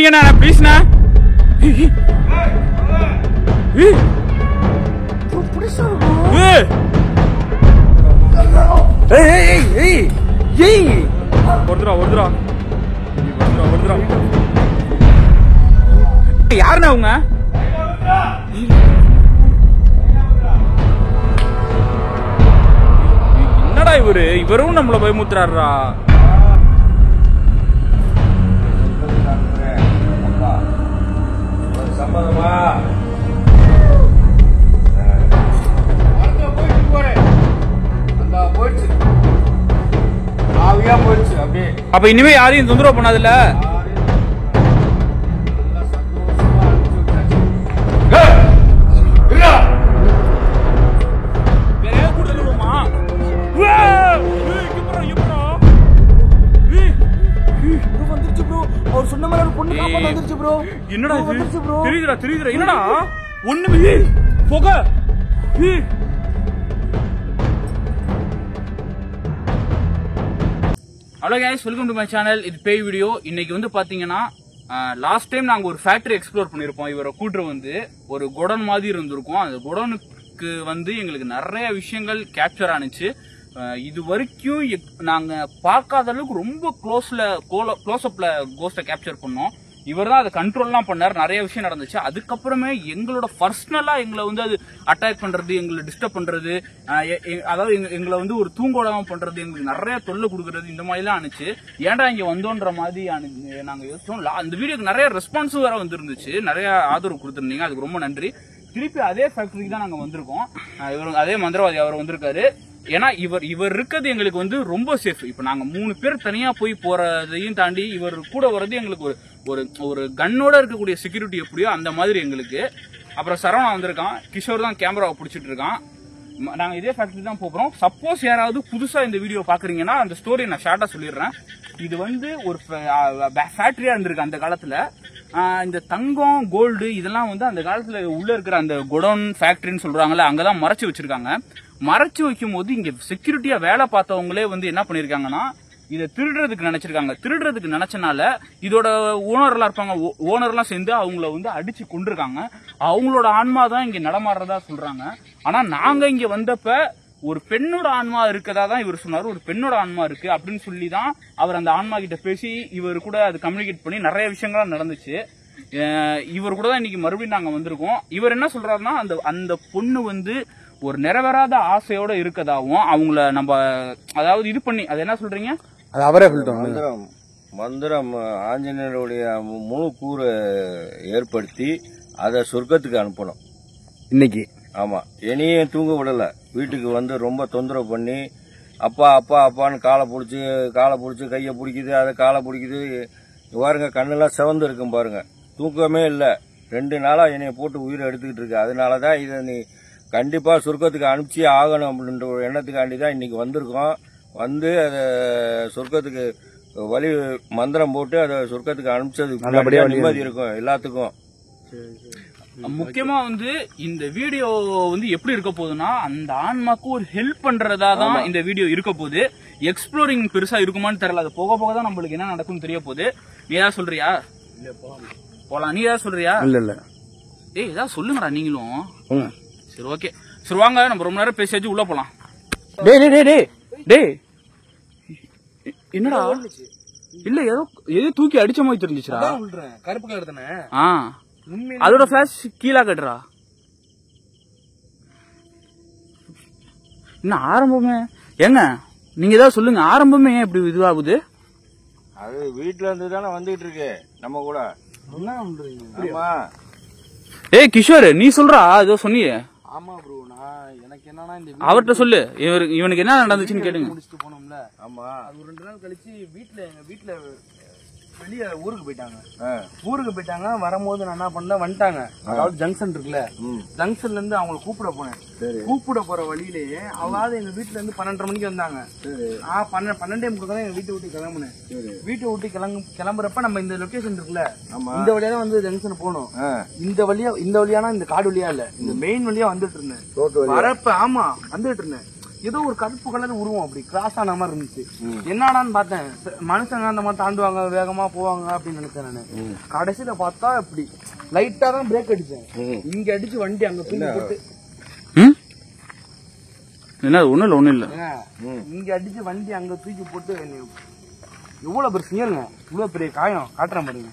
விடுறீங்கண்ணா ப்ளீஸ்ண்ணா. யாருண்ணா அவங்க? என்னடா இவரும் நம்மள பயமுத்துறாருடா. அப்ப இனிமே யாரையும் தொந்தரவு பண்ணாதுல்ல. என்னடா தெரியுதுடா தெரியுதுடா. என்னடா ஒண்ணுமே புகை. Hello guys, welcome to my channel. இது பேய் வீடியோ. இன்னைக்கு வந்து பாத்தீங்கன்னா லாஸ்ட் டைம் நாங்க ஒரு ஃபேக்டரி எக்ஸ்ப்ளோர் பண்ணிருப்போம். இவரை கூட்டுற வந்து ஒரு குடோன் மாதிரி இருந்திருக்கும். அந்த குடோனுக்கு வந்து எங்களுக்கு நிறைய விஷயங்கள் கேப்சர் ஆனிச்சு. இது வரைக்கும் நாங்க பார்க்காத அளவுக்கு ரொம்ப க்ளோஸ்அப்ல கோஸ்ட கேப்சர் பண்ணோம். இவர் தான் அதை கண்ட்ரோல்லாம் பண்ணார். நிறைய விஷயம் நடந்துச்சு. அதுக்கப்புறமே எங்களோட பர்சனலா எங்களை வந்து அது அட்டாக் பண்றது, எங்களை டிஸ்டர்ப் பண்றது, அதாவது எங்களை வந்து ஒரு தூங்கோடாம பண்றது, எங்களுக்கு நிறைய தொல்லை கொடுக்கறது, இந்த மாதிரி எல்லாம் ஆனிச்சு. ஏன்டா இங்க வந்தோன்ற மாதிரி நாங்க யோசிச்சோம். அந்த வீடியோக்கு நிறைய ரெஸ்பான்ஸும் வேற வந்துருந்துச்சு. நிறைய ஆதரவு கொடுத்துருந்தீங்க, அதுக்கு ரொம்ப நன்றி. திருப்பி அதே ஃபேக்டரிக்கு தான் நாங்க வந்திருக்கோம். அதே மந்திரவாதி அவர் வந்திருக்காரு. ஏன்னா இவர் இருக்கிறது எங்களுக்கு வந்து ரொம்ப சேஃப். இப்ப நாங்க 3 பேர் தனியா போய் போறதையும் தாண்டி இவர் கூட வர்றது எங்களுக்கு ஒரு கன்னோட இருக்கக்கூடிய செக்யூரிட்டி எப்படியோ அந்த மாதிரி எங்களுக்கு. அப்புறம் சரவணா வந்திருக்கான். கிஷோர் தான் கேமராவை பிடிச்சிட்டு இருக்கான். நாங்க இதே ஃபேக்டரி தான் போறோம். சப்போஸ் யாராவது புதுசா இந்த வீடியோ பாக்குறீங்கன்னா அந்த ஸ்டோரி நான் ஷார்ட்டா சொல்லிடுறேன். இது வந்து ஒரு ஃபேக்டரியா இருந்திருக்கு அந்த காலத்துல. இந்த தங்கம், கோல்டு இதெல்லாம் வந்து அந்த காலத்துல உள்ள இருக்கிற அந்த குடோன் ஃபேக்டரின்னு சொல்றாங்கல்ல, அங்கதான் மறைச்சு வச்சிருக்காங்க. மறைச்சு வைக்கும் போது இங்க செக்யூரிட்டியா வேலை பார்த்தவங்களே வந்து என்ன பண்ணிருக்காங்கன்னா இதை திருடுறதுக்கு நினைச்சிருக்காங்க. திருடுறதுக்கு நினைச்சனால இதோட ஓனர்லாம் இருப்பாங்க, ஓனர்லாம் சேர்ந்து அவங்கள வந்து அடிச்சு கொண்டிருக்காங்க. அவங்களோட ஆன்மா தான் இங்க நடமாடுறதா சொல்றாங்க. ஆனா நாங்க இங்க வந்தப்ப ஒரு பெண்ணோட ஆன்மா இருக்கதா தான் இவர் சொன்னாரு. ஒரு பெண்ணோட ஆன்மா இருக்கு அப்படின்னு சொல்லி தான் அவர் அந்த ஆன்மா கிட்ட பேசி இவர் கூட அது கம்யூனிகேட் பண்ணி நிறைய விஷயங்கள் நடந்துச்சு. இவர் கூட தான் இன்னைக்கு மறுபடியும் நாங்க வந்திருக்கோம். இவர் என்ன சொல்றாருன்னா அந்த பொண்ணு வந்து ஒரு நிறைவேறாத ஆசையோட இருக்கதாவும் அவங்கள நம்ம அதாவது இது பண்ணி அது என்ன சொல்றீங்க, அது அவரே மந்திரம் ஆஞ்சநேயருடைய முழு கூரை ஏற்படுத்தி அதை சொர்க்கத்துக்கு அனுப்பணும் இன்னைக்கு. ஆமா, என்னையும் தூங்க விடல. வீட்டுக்கு வந்து ரொம்ப தொந்தரவு பண்ணி அப்பா அப்பா அப்பான்னு காலை பிடிச்சி கையை பிடிக்குது, அதை காலை பிடிக்குது. பாருங்க, கண்ணெல்லாம் சிவந்து இருக்கும் பாருங்க. தூக்கமே இல்லை. 2 நாளா என்னைய போட்டு உயிரை எடுத்துக்கிட்டு இருக்கு. அதனாலதான் இதை நீ கண்டிப்பா சொர்க்கத்துக்கு அனுப்பிச்சி ஆகணும் அப்படின்ற ஒரு எண்ணத்துக்காண்டி தான் இன்னைக்கு வந்திருக்கோம். வந்து அதை சொர்க்கத்துக்கு வழி மந்திரம் போட்டு அதை சொர்க்கத்துக்கு அனுப்பிச்சது நிம்மதி இருக்கும் எல்லாத்துக்கும். முக்கியமா வந்து இந்த வீடியோ வந்து எப்படி இருக்க போகுதுன்னா அந்த ஆன்மாக்கு ஒரு ஹெல்ப் பண்றதா தான் இந்த வீடியோ இருக்க போகுது. எக்ஸ்ப்ளோரிங் பெருசா இருக்குமான்னு தெரியல. அது போக போக தான் நம்மளுக்கு என்ன நடக்கும்னு தெரிய போகுது. நீ ஏதாவது சொல்றியா? போலாம். நீ ஏதாவது சொல்றியா? இல்ல ஏய் ஏதாவது சொல்லுங்கடா நீங்களும். சரி ஓகே, சரி வாங்க, நம்ம ரொம்ப நேரம் பேசியாச்சு, உள்ள போலாம். டேய் என்னடா? இல்ல ஏதோ தூக்கி அடிச்ச மாதிரி தெரிஞ்சிச்சுடா. கருப்பு கலர் தானே? அதோட ஃபிளாஷ் கீழே கட்டுறா. என்ன ஆரம்பமே? ஏங்க நீங்க ஏதாவது சொல்லுங்க, ஆரம்பமே ஏன் இப்படி இதுவாகுது? அது வீட்டுல இருந்து தானே வந்துட்டு இருக்கு நம்ம கூட. என்ன பண்றீங்க? ஏய் கிஷோர், நீ சொல்றா, ஏதோ சொன்னியே. ஆமா ப்ரோ, நான் எனக்கு என்னன்னா இந்த அவர்கிட்ட சொல்லு, இவனுக்கு என்ன நடந்துச்சுன்னு கேளுங்க. முடிச்சுட்டு போனோம்ல. ஆமா, அது ஒரு 2 நாள் கழிச்சு எங்க வீட்டுல வெளியே ஊருக்கு போயிட்டாங்க. வரும்போது நான் என்ன பண்ணேன், வந்துட்டாங்க. அதாவது ஜங்ஷன் இருக்குல்ல, ஜங்ஷன்ல இருந்து அவங்களை கூப்பிட போனேன். கூப்பிட போற வழியிலேயே அதாவது எங்க வீட்டுல இருந்து 12:30 மணிக்கு வந்தாங்க. நான் 12:30 தான் எங்க வீட்டை விட்டு கிளம்புனேன். வீட்டை விட்டு கிளம்புறப்ப நம்ம இந்த லொகேஷன் இருக்குல்ல, இந்த வழியா தான் வந்து ஜங்ஷன் போகணும். இந்த வழியானா இந்த காடு வழியா இல்ல, இந்த மெயின் வழியா வந்துட்டு இருந்தேன். வரப்ப ஆமா வந்துட்டு இருந்தேன். ஏதோ ஒரு கருப்பு கலர் உருவம் அப்படி கிராஸ் ஆன மாதிரி இருந்துச்சு. என்னடான்னு பார்த்தேன், மனுஷங்க அந்த மாதிரி தாண்டுவாங்க வேகமா போவாங்க அப்படின்னு நினைச்சேன் நானு. கடைசியில பார்த்தா இப்படி லைட்டா தான் பிரேக் அடிச்சேன், இங்க அடிச்சு வண்டி அங்க தூக்கி போட்டு என்ன ஒண்ணு இல்ல இங்க அடிச்சு வண்டி அங்க தூக்கி போட்டு எவ்வளவு பெரிய சிங்கருங்க, இவ்வளவு பெரிய காயம் காட்டுறேன் பாருங்க.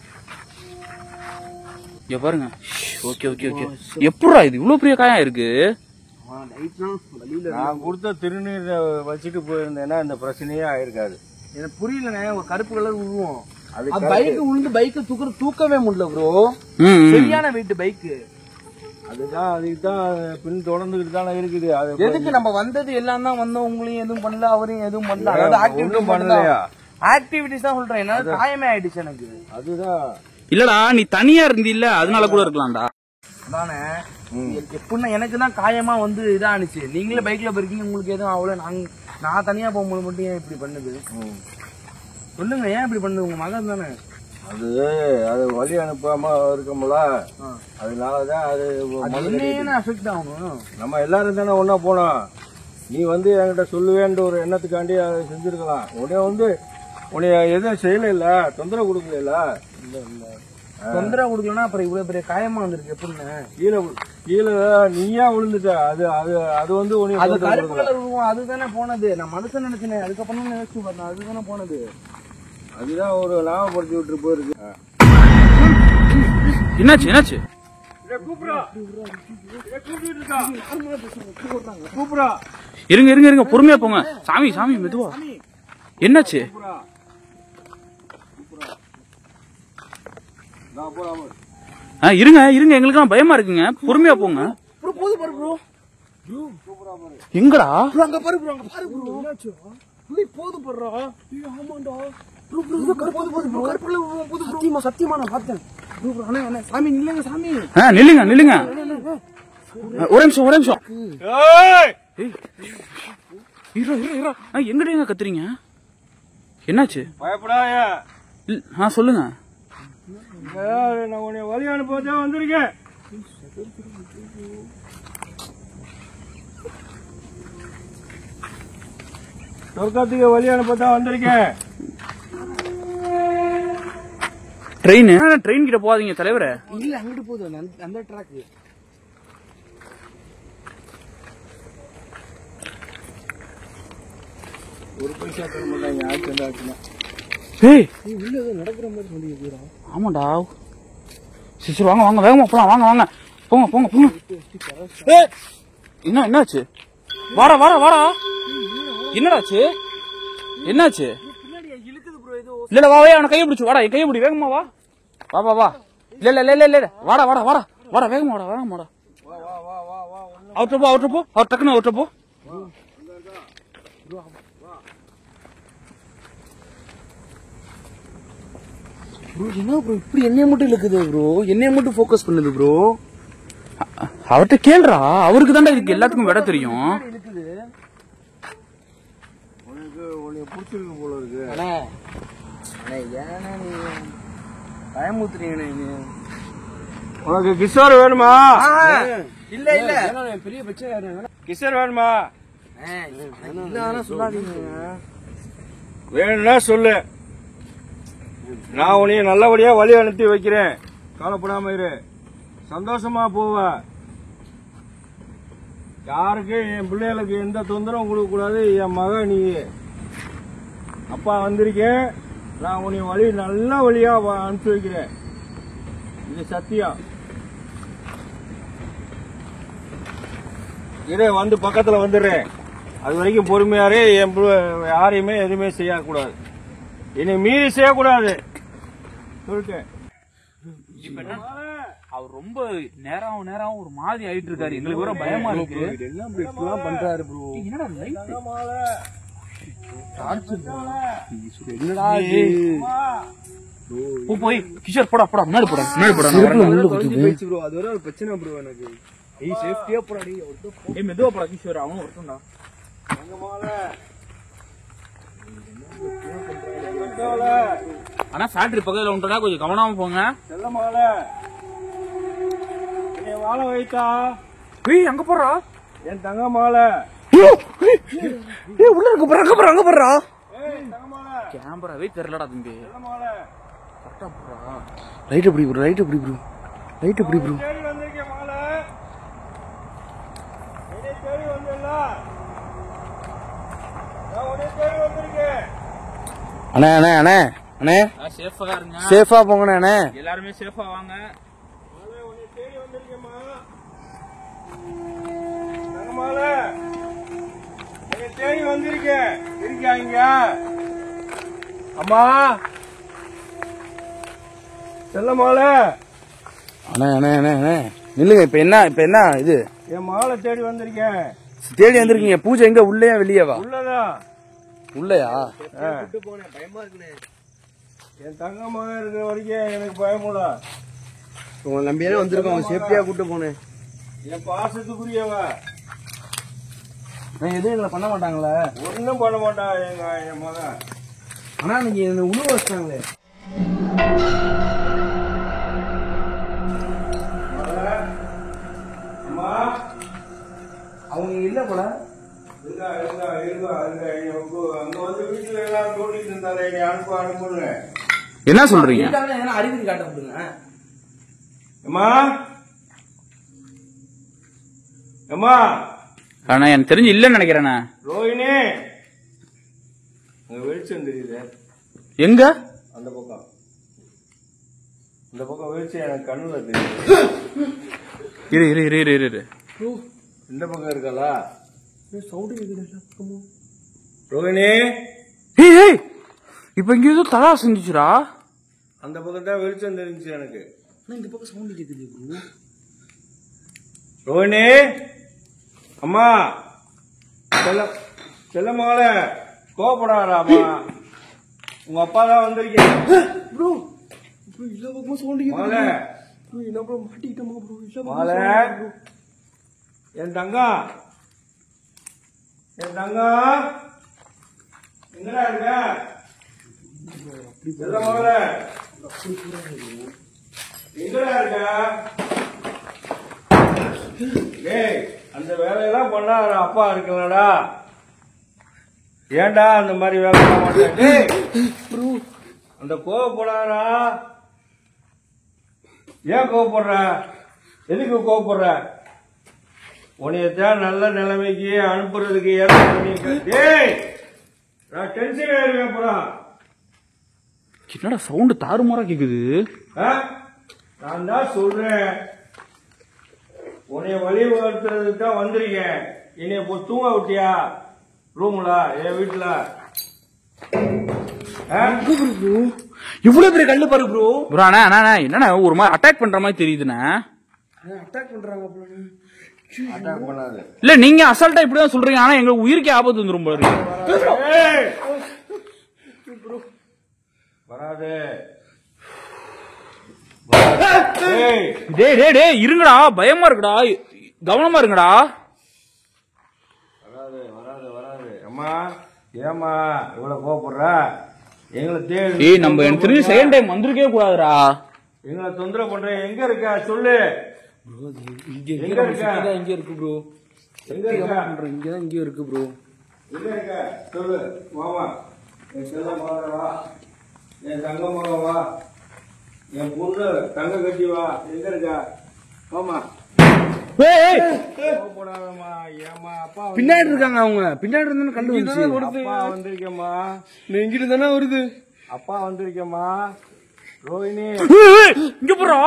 இங்க பாருங்க. Okay okay okay. எப்படா இது இவ்வளவு பெரிய காயம் இருக்கு? நான் கொடுத்த திருநீர் வச்சுட்டு போயிருந்தேன்னா இந்த பிரச்சனையே ஆயிருக்காது. எனக்கு புரியலண்ணே, ஒரு கருப்பு கலர் உருவம். பைக் விழுந்து பைக்க தூக்கவே முடியல ப்ரோ, சரியான வெயிட் பைக்கு. அதுதான் அதுக்குதான் பின் தொடர்ந்துகிட்டு தானே இருக்குது. அது எதுக்கு நம்ம வந்தது எல்லாம் தான் வந்தோம், உங்களையும் எதுவும் பண்ணல அவரையும் எதுவும் பண்ணல. அதாவது ஒன்றும் பண்ணலையா? ஆக்டிவிட்டிஸ் தான் சொல்றேன், என்ன காயமே ஆயிடுச்சு எனக்கு. அதுதான் இல்லடா, நீ தனியா இருந்தில்ல அதனால கூட இருக்கலாம்டா. அதானே எப்படின்னா எனக்கு தான் காயமா வந்து இதானுச்சு. நீங்களே பைக்ல போயிருக்கீங்க, உங்களுக்கு எதுவும் அவ்வளவு. நான் தனியா போகும்போது மட்டும் ஏன் இப்படி பண்ணுது சொல்லுங்க, ஏன் இப்படி பண்ணுது? உங்க மகன் தானே அது வழி அனுப்பாம இருக்கும்ல, அதனாலதான் அது அஃபெக்ட் ஆகணும். நம்ம எல்லாரும் தானே ஒன்னா போனோம். நீ வந்து என்கிட்ட சொல்லுவேன்ற ஒரு எண்ணத்துக்காண்டி அதை செஞ்சிருக்கலாம். உன்னைய எதுவும் செய்யல, இல்ல தொந்தரவு கொடுக்கல. இல்ல தொந்தரவு கொடுக்கலன்னா அப்புறம் இவ்வளவு பெரிய காயமா வந்திருக்கு. எப்படின்னு கீழே நீயா விழுந்துட்ட. அது அது அது வந்து அதுதானே போனது. நான் மனுஷன் நினைச்சேன், அதுக்கப்புறம் நினைச்சு பார்த்தேன், அதுதானே போனது. அதுதான் ஒரு லாபப்படுத்தி விட்டு போயிருக்கு. என்னாச்சு? இருங்க பொறுமையா போங்க. சாமி மெதுவா. என்னாச்சு? இருங்க எங்களுக்கு பயமா இருக்குங்க, பொறுமையா போங்க. எங்கடா? அங்க பாரு ப்ரோ, அங்க பாரு ப்ரோ. என்னாச்சு? போது படுறா. ஆமாண்டா சத்தியமா நான் பார்த்தேன். சாமி நில்லுங்க, சாமி நில்லுங்க. ஒரு நிமிஷம். எங்கடா கத்துறீங்க? என்னாச்சு? பயப்படாத. சொல்லுங்க. நான் உன்னை வழி அனுப்பதான் வந்திருக்கேன். சொர்க்கத்துக்கு வழி அனுப்பதான் வந்திருக்கேன். ட்ரெயின் கிட்ட போகாதீங்க தலைவரே. இல்ல அங்கிட்டு போகுது அந்த ட்ராக். ஒரு பைசா தர மாட்டாங்க ஆக்சிடென்ட் ஆச்சுன்னா. உள்ள நடக்கிற மாதிரி சொல்லிடுறா. ஆமாண்டா. சரி வாங்க வேகமா போலாம். வாங்க போங்க. என்னாச்சு? வாடா. என்னடாச்சு? என்னாச்சு? இல்ல வா, அவனை கையை பிடிச்சு வாடா. என் கையை பிடி, வேகமா வா. இல்ல வாடா வேகமா வாடா. அவர்கிட்ட போ. அவர் டக்குன்னு அவர்கிட்ட போ. என்ன ப்ரோ இப்படி என்னைய மட்டும் இழுக்குது ப்ரோ? என்னைய மட்டும் ஃபோக்கஸ் பண்ணுது ப்ரோ. அவர்கிட்ட கேளுடா, அவருக்கு தாண்டா இதுக்கு எல்லாத்துக்கும் விட தெரியும். உனக்கு பிடிச்சிருக்கு போல இருக்கு. ஏன்னா நீ பயமுத்துறீங்க. உனக்கு கிஷோர் வேணுமா? இல்ல பெரிய பிரச்சனை. கிஷோர் வேணுமா? சொல்லாதீங்க. வேணும்னா சொல்லு, நான் உன்னைய நல்லபடியா வழி அனுப்பி வைக்கிறேன். கவலைப்படாம இரு, சந்தோஷமா போவ. யாருக்கு என் பிள்ளைகளுக்கு எந்த தொந்தரவும் கொடுக்க கூடாது. என் மக நீ அப்பா வந்திருக்கேன், நான் உன்னை வழி நல்ல வழியா அனுப்பி வைக்கிறேன். இது சத்தியம். இரு, வந்து பக்கத்துல வந்துடுறேன். அது வரைக்கும் பொறுமையாரே. என் யாரையுமே எதுவுமே செய்யக்கூடாது, என்னை மீறி செய்யக்கூடாது சொல்லிட்டேன். அவர் ரொம்ப நேரம் ஒரு மாதிரி ஆயிட்டு இருக்காரு. எங்களுக்கு வர பயமா இருக்கு. என்ன பண்றாரு ப்ரோ? என்னடா போய் கிஷோர் போடா முன்னாடி போடா. அது வர ஒரு பிரச்சனை ப்ரோ எனக்கு. சேஃப்டியா போடாடி. மெதுவா போடா கிஷோர், அவனும் ஒருத்தம்டா. ஆனா ஃபேக்டரி பக்கத்துல உண்டா, கொஞ்சம் கவனமா போங்க. வாழ வைத்தா அங்க போறா என் தங்க மாலை. உள்ள இருக்கு அங்க போறா கேமராவே தெரியலடா தம்பி. லைட் எப்படி ப்ரோ லைட் எப்படி ப்ரோ அண்ணே அண்ணே அண்ணே அண்ணே சேஃபா இருங்க, சேஃபா போங்கண்ணே அண்ணே. எல்லாருமே சேஃபா வாங்க. தேடி வந்திருக்கேன். இருக்காங்க அம்மா செல்ல மாலை. அண்ணே அண்ணே அண்ணே அண்ணே நில்லுங்க. இப்ப என்ன இது? என் மாலை தேடி வந்திருக்கேன். தேடி வந்திருக்கீங்க. பூஜை எங்க உள்ளேயா வெளியவா? உள்ளதான். உள்ளயா? பயமா இருக்குண்ணே. என் தங்க மகன் இருக்கிற வரைக்கும் எனக்கு பயமுடா. உங்களை நம்பியானே வந்திருக்கோம். சேஃப்டியா கூட்டு போனேன். என் பாசத்துக்குரியவ. எதுவும் எங்களை பண்ண மாட்டாங்களே? ஒன்னும் பண்ண மாட்டான் என் மகன். ஆனா நீங்க என்ன உழுவ வச்சிட்டாங்களே. அம்மா அவங்க இல்ல போல. அங்க வந்து வீட்டுல எல்லாம் தோண்டிட்டு இருந்தாரு. என்னை அனுப்புங்க. என்ன சொல்றீங்க? அறிகுறி காட்ட விடுங்க. அம்மா அம்மா ஆனா எனக்கு தெரிஞ்சு இல்லன்னு நினைக்கிறேண்ணே. ரோஹிணி அங்க வெளிச்சம் தெரியுது. எங்க? அந்த பக்கம் வெளிச்சம் எனக்கு கண்ணுல தெரியுது. இரு இந்த பக்கம் இருக்கலா ரோஹிணி. இப்ப இங்க ஏதோ தலா செஞ்சுச்சுரா. அந்த பக்கம் தான் வெளிச்சம் தெரிஞ்சு எனக்கு. இந்த பக்கம் சவுண்ட் கேக்குது ப்ரோ. ரோஹிணி அம்மா செல்ல மகள கோபப்படாதாம்மா. உங்க அப்பா தான் வந்திருக்கேன். ப்ரோ இல்ல பக்கம் சவுண்ட் கேக்குது. மகள ப்ரோ என்ன ப்ரோ மாட்டிட்டோமா ப்ரோ? இல்ல மகள என் தங்கம் எங்கடா இருக்க? செல்ல மகள எங்கடா இருக்க? டேய் அந்த வேலையெல்லாம் பண்ணாத அப்பா இருக்கலடா. ஏன்டா அந்த மாதிரி வேலை பண்ண மாட்டேன்? அந்த கோவப்படாதா? ஏன் கோவப்படுற? எதுக்கு கோவப்படுற? உன்னையத்தான் நல்ல நிலைமைக்கு அனுப்புறதுக்கு ஏற்பாடு பண்ணிருக்கேன். டேய் நான் டென்ஷன் ஆயிருவேன். அப்புறம் என்னடா சவுண்ட் தாறுமாறா கேக்குது? நான் தான் சொல்றேன். உன்னைய வழிபடுத்துறதுக்கு தான் வந்திருக்கேன். என்னைய இப்போ தூங்க விட்டியா ரூம்ல என் வீட்டுல? இவ்வளவு பெரிய கல்லு பாரு ப்ரோ. ப்ரோ அண்ணா என்னண்ணா ஒரு மாதிரி அட்டாக் பண்ற மாதிரி தெரியுதுண்ணே. அட்டாக் பண்றாங்க. அட்டாக் பண்ணாது. இல்ல நீங்க அசால்ட்டா இப்படிதான் சொல்றீங்க. ஆனா எங்க உயிருக்கே ஆபத்து வந்துரும் போல இருக்கு. வராது. டேய் இருங்கடா, பயமா இருக்குடா, கவனமா இருங்கடா. வராது. அம்மா ஏமா இவ்வளவு கோவப்படுற? எங்களை தேடி நம்ம எனக்கு தெரிஞ்சு செகண்ட் டைம் வந்திருக்கே கூடாதுடா. எங்களை தொந்தரவு பண்ற. எங்க இருக்க சொல்லு. இங்க இருக்கு ப்ரோ. எங்க இருக்க? இங்கதான் இங்க இருக்கு ப்ரோ. எங்க இருக்க சொல்லு. மாமா என் செல்ல மகன் வா, என் தங்க மகன் வா, என் பொண்ணு தங்க கட்டி வா. எங்க இருக்க? மாமா போடாதம்மா. ஏமா அப்பா பின்னாடி இருக்காங்க. அவங்க பின்னாடி இருந்தா கண்டு அப்பா வந்திருக்கேம்மா. இங்கிட்டு தானே வருது. அப்பா வந்திருக்கேம்மா. ரோஹிணி இங்க போறா.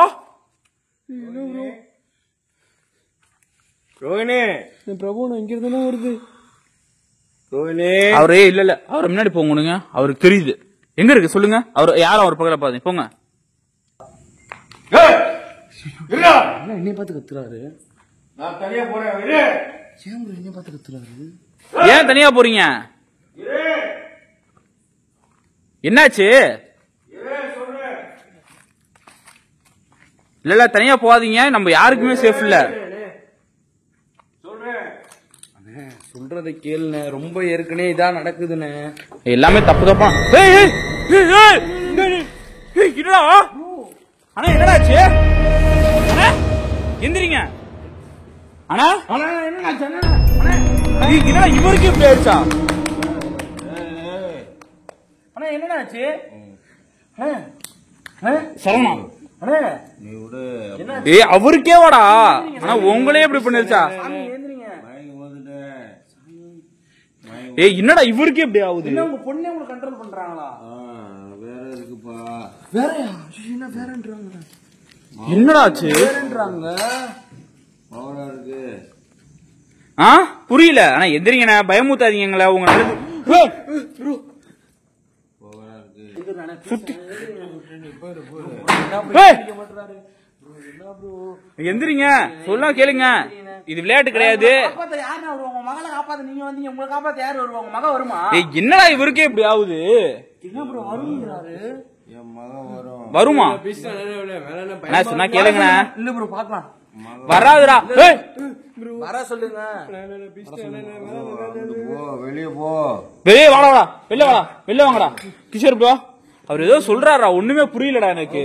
ரோஹிணி பிரபு இங்கிட்டு தானே வருது. ரோஹிணி அவரே இல்ல அவரை முன்னாடி போங்க. அவருக்கு தெரியுது எங்க இருக்கு சொல்லுங்க. அவர் யாரும் அவர் பக்கத்துல பாருங்க. போங்க. என்னைய பார்த்து கத்துறாரு. நான் தனியா போறேன். என்னைய பார்த்து கத்துறாரு. ஏன் தனியா போறீங்க? என்னாச்சு? இல்ல தனியா போகாதீங்க. நம்ம யாருக்குமே சேஃப் இல்ல. சொல்றத கேளுண்ணே. ரொம்ப ஏற்கனவே இதான் நடக்குதுண்ணே. எல்லாமே தப்பா. என்னடா அண்ணா என்னடாச்சு? எந்திரிங்க அண்ணா என்னடா இவருக்கு இப்படி ஆயிடுச்சா? அண்ணா என்னடா ஆச்சு? சரவணா நீ விடு. ஏய் அவருக்கே வாடா. ஆனா உங்களே இப்படி பண்ணிருச்சா? ஏய் என்னடா இவருக்கே இப்படி ஆகுது? உங்க பொண்ணே உங்களை கண்ட்ரோல் பண்றாங்களா? வேற இருக்குப்பா. வேறயா? என்ன வேறன்றாங்க? என்னடா ஆச்சு? வேறன்றாங்க. பவரா இருக்கு. புரியல. ஆனா எந்திரிங்கண்ணா, பயமுத்தாதீங்களா உங்க நல்லது. பவரா இருக்கு. எந்திரிங்க, சொல்ல கேளுங்க. இது விளையாட்டு கிடையாது. மகளை காப்பாத்த நீங்க வந்தீங்க, உங்களை காப்பாத்த யாரு வருவாங்க? மக வருமா? என்னடா இவருக்கே இப்படி ஆகுது? என்ன ப்ரோ வருங்கிறாரு? என் மகன் வரும். வருமா? சொன்னா கேளுங்கண்ணா. இல்ல ப்ரோ பாக்கலாம். வராதுடா. வர சொல்லுங்க. போ, வெளியே போ. வெளியே வாடா, வெளில வாடா, வெளில வாங்கடா. கிஷோர் ப்ரோ அவர் ஏதோ சொல்றாரா, ஒண்ணுமே புரியலடா எனக்கு.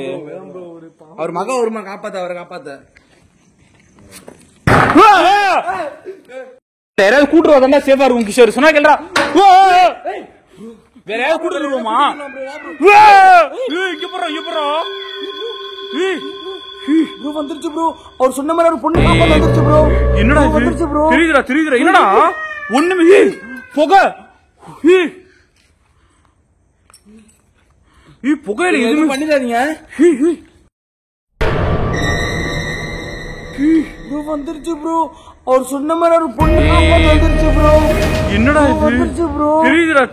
அவர் மக வருமா? காப்பாத்த, அவரை காப்பாத்த. யாராவது கூட்டு வந்தா சேஃபா இருக்கும் கிஷோர். சொன்னா கேள்றா. வேற யாராவது கூட்டு வருவோமா? ப்ரோ வந்துருச்சு ப்ரோ. அவர் சொன்ன மாதிரி ஒரு பொண்ணு காப்பாத்த வந்துருச்சு ப்ரோ. என்னடா வந்துருச்சு ப்ரோ. தெரியுதுடா. என்னடா ஒண்ணுமே புகை. புகையில எதுவும் பண்ணிடாதீங்க ப்ரோ. வந்துருச்சு ப்ரோ. அவர் சொன்ன மாதிரி ஒரு பொண்ணு காப்பாத்த வந்துருச்சு ப்ரோ. என்னடா வந்துருச்சு ப்ரோ. தெரியுதுடா.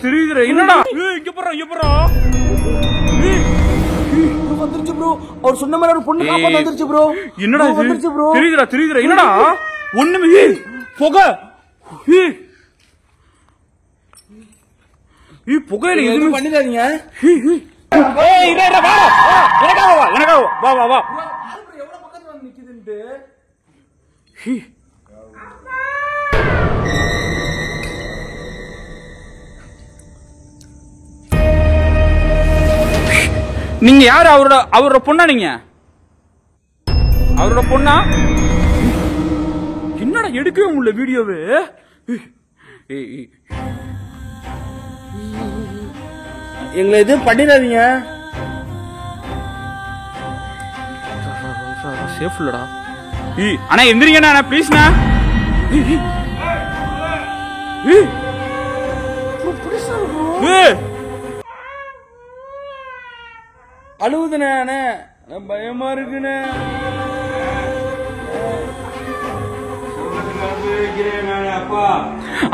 என்னடா இங்க போறா. வந்துருச்சு ப்ரோ. அவர் சொன்ன மாதிரி ஒரு பொண்ணு காப்பாத்த வந்துருச்சு ப்ரோ. என்னடா வந்துருச்சு ப்ரோ. தெரியுதுடா. என்னடா ஒண்ணுமே புகை. புகையில எதுவும் பண்ணிடாதீங்க. வா. எவ்வளவு பக்கத்துல வந்து நிக்குதுன்ட்டு. நீங்க யாரு? அவரோட பொண்ணா? நீங்க அவரோட பொண்ணா? என்னடா எடுக்கவே முடியல வீடியோவு. எங்களை எதுவும் பண்ணிடாதீங்க. சேஃப் இல்லடா. அண்ணா எந்திரிங்கண்ணா ப்ளீஸ்ண்ணா. அழுவுதுண்ணே. பயமா இருக்குண்ணே.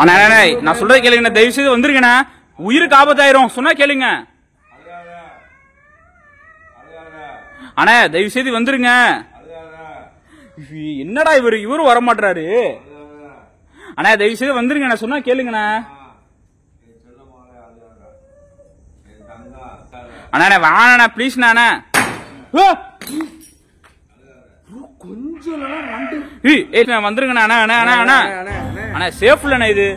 அண்ணா நான் சொல்றது கேளுங்கண்ணா, தயவு செய்து வந்துருங்கண்ணா. உயிருக்கு ஆபத்தாயிரும். சொன்னா கேளுங்க அண்ணா, தயவு செய்து வந்துருங்க. என்னடா இவரும் வர மாட்டாரு. அண்ணா தயவு செய்து வந்துருங்க, சொன்னா கேளுங்கண்ணா. அண்ணா வேணா ப்ளீஸ்ண்ணா. கொஞ்சம் வந்துருங்கண்ணா. அண்ணா சேஃப் இல்லண்ணா இது.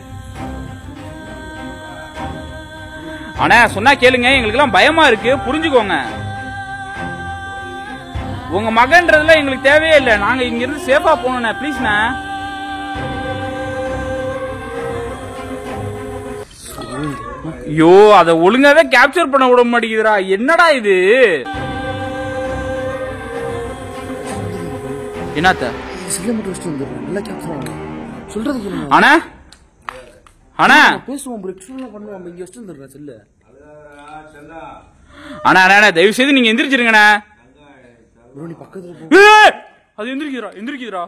அண்ணா சொன்னா கேளுங்க, எங்களுக்கு எல்லாம் பயமா இருக்கு, புரிஞ்சுக்கோங்க. உங்க மகன்றதுல எங்களுக்கு தேவையே இல்லை. நாங்க இங்க இருந்து சேஃபா போகணும்ண்ணா, ப்ளீஸ்ண்ணா. ஐயோ, அத ஒழுங்காவே கேப்சர் பண்ண விட மாட்டேங்குதுடா. என்னடா இது? என்னத்த அண்ணா பேசுவோம். இங்க வச்சு செல்லு. அண்ணா தயவு செய்து நீங்க எந்திரிச்சிருங்கண்ணா. அது எந்திரிக்குதுடா.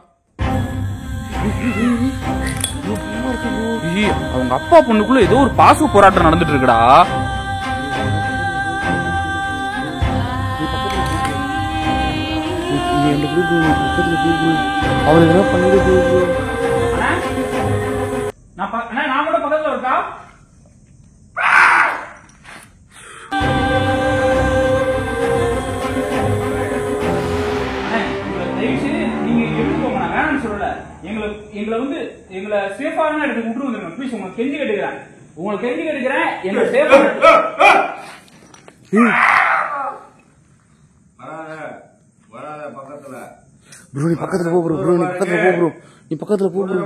அவங்க அப்பா பொண்ணுக்குள்ள ஏதோ ஒரு பாச போராட்டம் நடந்துட்டு இருக்குடா. அவர் என்ன பண்ணிட்டு நான் கூட பக்கத்துல இருக்கா. எங்களை சேஃபான இடத்துக்கு விட்டு வந்துருங்க ப்ளீஸ். உங்களுக்கு கெஞ்சி கேட்டுக்கிறேன். எங்களை சேஃபா வராத பக்கத்துல. ப்ரோ நீ பக்கத்துல போ ப்ரோ நீ பக்கத்துல போ ப்ரோ நீ பக்கத்துல போ ப்ரோ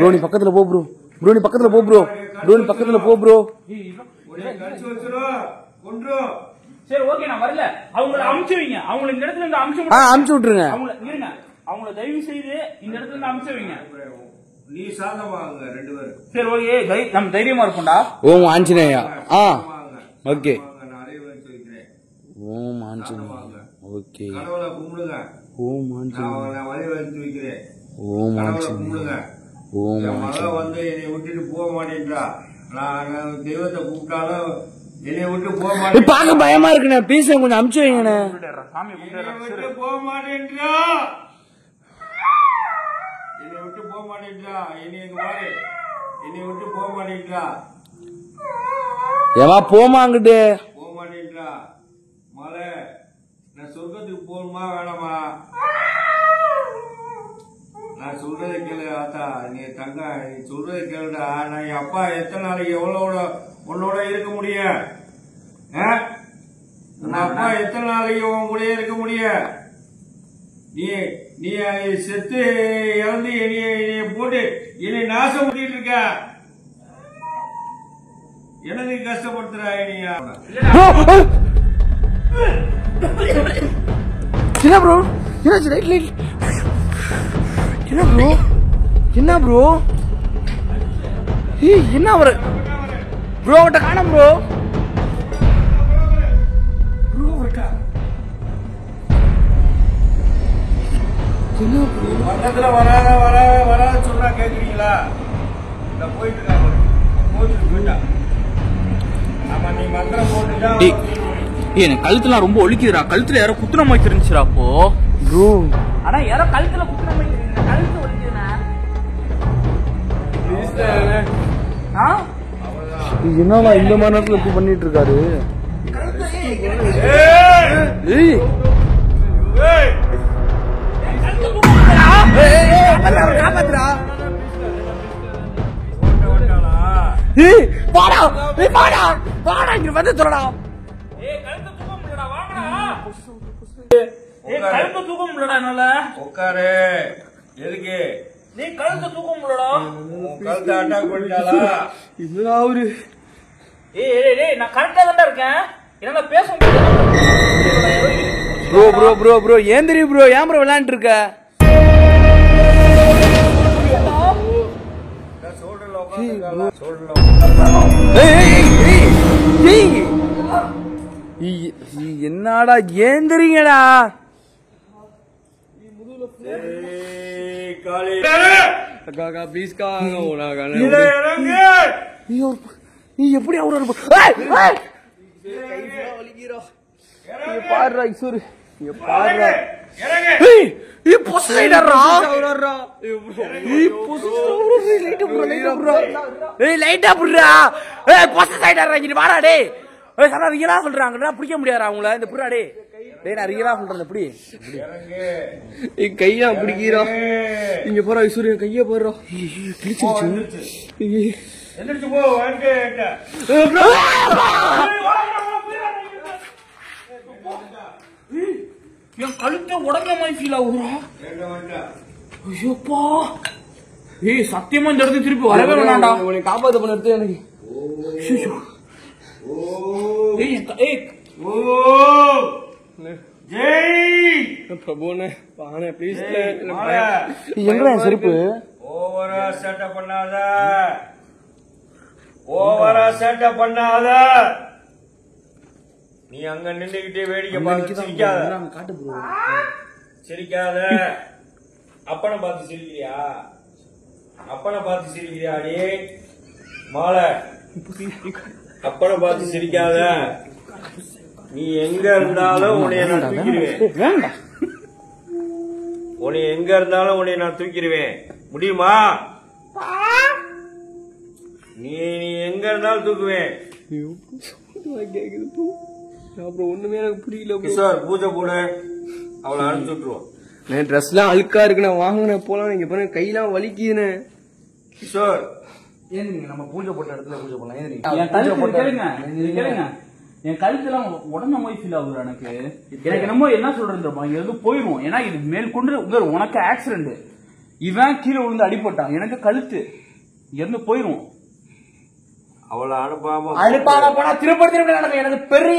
ப்ரோ நீ பக்கத்துல போ ப்ரோ ப்ரோ நீ பக்கத்துல போ ப்ரோ ப்ரோ நீ பக்கத்துல போ ப்ரோ. சரி ஓகே நான் வரல. அவங்கள அமுச்சு வைங்க. அவங்கள இந்த இடத்துல இருந்து அமுச்சு விட்டுருங்க. அவங்கள இருங்க. அவங்கள தயவு செய்து இந்த இடத்துல இருந்து அமுச்சு வைங்க. நீ சாந்தமாங்க 2 பேரும். சரி ஓகே நம்ம தைரியமா இருப்போம்டா. ஓம் ஆஞ்சநேயா. ஓகே ஓம் ஆஞ்சநேயா. ஓகே கடவுளை கும்பிடுங்க. ஓம் ஆஞ்சநேயா. நான் வழி வச்சு வைக்கிறேன். ஓம் கடவுளை ஆஞ்சநேயா. கும்பிடுங்க. ஓம் என் மகளை ஆஞ்சநேயா. வந்து என்னை விட்டுட்டு போக மாட்டேன்றா. நான் தெய்வத்தை கூப்பிட்டாலும் என்னை விட்டு போக மாட்டேன். பாக்க பயமா இருக்குண்ணே. ப்ளீஸ் கொஞ்சம் அமுச்சு வைங்கண்ணே. சாமி என்னை விட்டு போக மாட்டேன்றா. என்னை விட்டு போக மாட்டேன்றா. என்னை விட்டு போக மாட்டேன்றா. ஏமா போமாங்கிட்டு போக மாட்டேன்றா. மலை நான் சொர்க்கத்துக்கு போகணுமா வேணாமா? நான் சொல்றதை கேளு ஆத்தா. நீ தங்க நீ சொல்றதை கேளுடா. நான் என் அப்பா எத்தனை நாளைக்கு உன்னோட இருக்க முடியும்? உன் அப்பா எத்தனை நாளைக்கு உன் கூட இருக்க முடியும்? நீ செத்து இறந்து என்னைய போட்டு என்னை நாசம் பண்ணிட்டு இருக்க. எனக்கு கஷ்டப்படுத்துற என்னையா? என்ன ப்ரோ என்னாச்சு? ரைட் லைட் என்ன ப்ரோ? என்ன ப்ரோ? என்ன ஒரு ப்ரோ கிட்ட காணோம் ப்ரோ. பக்கத்துல வராத சொன்னா கேக்குறீங்களா? நான் போயிட்டு இருக்கேன். போயிட்டா. ஆமா நீ மந்திரம் போட்டுட்டா. எனக்கு கழுத்துலாம் ரொம்ப ஒலிக்குதுடா. கழுத்துல யாரோ குத்துற மாதிரி தெரிஞ்சுடா அப்போ ப்ரோ. ஆனா யாரோ கழுத்துல குத்துற மாதிரி தெரியுது. கழுத்து ஒலிக்குதுண்ணா. என்னவா இந்த மாதிரி நேரத்துல இப்படி பண்ணிட்டு இருக்காரு? வந்து சொல்லடா. கழுத்தை தூக்க முடியலடா என்னால. உட்காரு. எதுக்கு நீ கழுத்தை தூக்க முடியலடா. கழுத்தை அட்டாக் பண்ணிட்டாளா? இதுல அவரு ஏய் நான் கரெக்டா தான் இருக்கேன். என்னால பேச முடியல. ப்ரோ ப்ரோ ப்ரோ ப்ரோ ஏன் தெரியும் ப்ரோ? ஏன் ப்ரோ விளையாண்டு இருக்க? என்னடா ஏந்திரீங்கடா? நீ எப்படி அவரு பாடுறா ஐசூர் பாடுறா. சொல்றாங்க பிடிக்க முடியாது அவங்கள. இந்த புறாடே ரியலா சொல்றேன். எப்படி கையா பிடிக்கிறோம். இங்க போறா ஐசூரிய கைய போடுறோம். என் கழுத்தை உடஞ்ச மாதிரி ஃபீல் ஆகுறா. ஐயோப்பா. ஏய் சத்தியமா இந்த இடத்துக்கு திருப்பி வரவே வேணாம்டா. உன்னை காப்பாத்த பண்ண எடுத்து எனக்கு. பிரபுனே பானே ப்ளீஸ். எங்கடா செருப்பு? ஓவரா சேட்டை பண்ணாத. ஓவரா சேட்டை பண்ணாத. நீ அங்க நின்றுகிட்டே வேடிக்கை பார்த்து சிரிக்காத. காட்டு ப்ரோ. சிரிக்காத. அப்பனை பார்த்து சிரிக்கிறியா? அப்பனை பார்த்து சிரிக்கிறியா? அடி மாலை அப்பனை பார்த்து சிரிக்காத. நீ எங்க இருந்தாலும் உன்னைய நான் தூக்கிடுவேன். உன்னை எங்க இருந்தாலும் உன்னை நான் தூக்கிடுவேன். முடியுமா? நீ எங்க இருந்தாலும் தூக்குவேன். அப்புறம் ஒண்ணுமே எனக்கு புரியல. கிஷோர் பூஜை போட அவளை அனுப்பிச்சு விட்டுருவோம். ட்ரெஸ் எல்லாம் அழுக்கா இருக்கு. நான் வாங்கினேன் போலாம். நீங்க பாருங்க கையெல்லாம் வலிக்குதுன்னு. கிஷோர் ஏன் நம்ம பூஜை போட்ட இடத்துல பூஜை பண்ணலாம். கேளுங்க என் கழுத்தெல்லாம் உடஞ்ச மாதிரி ஃபீல் ஆகுது எனக்கு. எனக்கு என்னமோ என்ன சொல்றது தெரியுமா, இங்க எதுவும் போயிடும். ஏன்னா இது மேற்கொண்டு உனக்கு ஆக்சிடென்ட், இவன் கீழே விழுந்து அடிபட்டான், எனக்கு கழுத்து இங்க இருந்து போயிடும். அவளை அனுப்பாம போனா திருப்பதி நடக்கும். எனக்கு பெரிய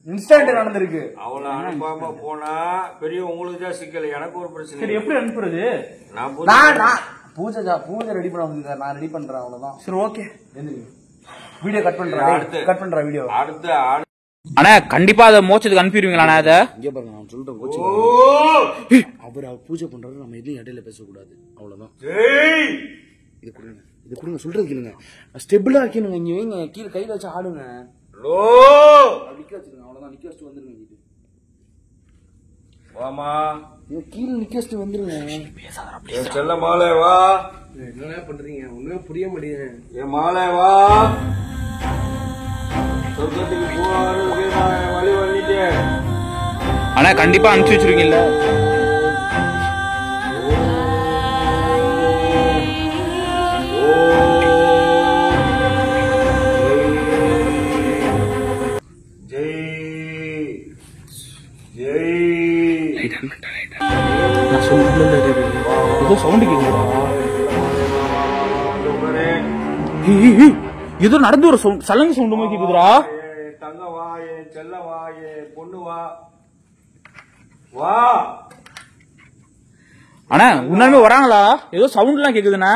இன்ஸ்டன்ட் நடந்திருக்கு. அவளை அனுப்பாம போனா பெரிய உங்களுக்கு தான் சிக்கல், எனக்கு ஒரு பிரச்சனை. சரி எப்படி அனுப்புறது? நான் பூஜை ரெடி பண்ண, நான் ரெடி பண்றேன், அவ்வளவுதான். சரி ஓகே, வீடியோ கட் பண்றேன் வீடியோ அடுத்த அண்ணா கண்டிப்பா அதை மோச்சத்துக்கு அனுப்பிடுவீங்களா? அதை இங்க பாருங்க, நான் சொல்றேன். அவர் பூஜை பண்றாரு, நம்ம எதையும் இடையில பேசக்கூடாது, அவ்வளவுதான். இது கொடுங்க சொல்றது கேளுங்க. ஸ்டெபிளா இருக்கீங்க, இங்க வைங்க, கீழே கையில வச்சு ஆடுங்க. நிக்க வச்சிருங்க, அவ்வளவுதான். நிக்க வச்சுட்டு வந்துருங்க. வாமா, கீழே நிக்க வச்சுட்டு வந்துருங்க. செல்ல மாலை வா. என்ன பண்றீங்க ஒண்ணுமே புரிய மாட்டேங்குது. என் மாலை வா, சொர்க்கத்துக்கு போவாரு வழி பண்ணிட்டேன். ஆனா கண்டிப்பா அனுப்பிச்சு வச்சிருக்கீங்கல்ல? ஏதோ நடந்து ஒரு சலங்கு சவுண்ட் மாதிரி கேக்குதுடா. தங்க வா, என் செல்ல வா, என் பொண்ணு வா, வா. அண்ணா உண்மையுமே வராங்களா? ஏதோ சவுண்ட் எல்லாம் கேக்குதுண்ணா.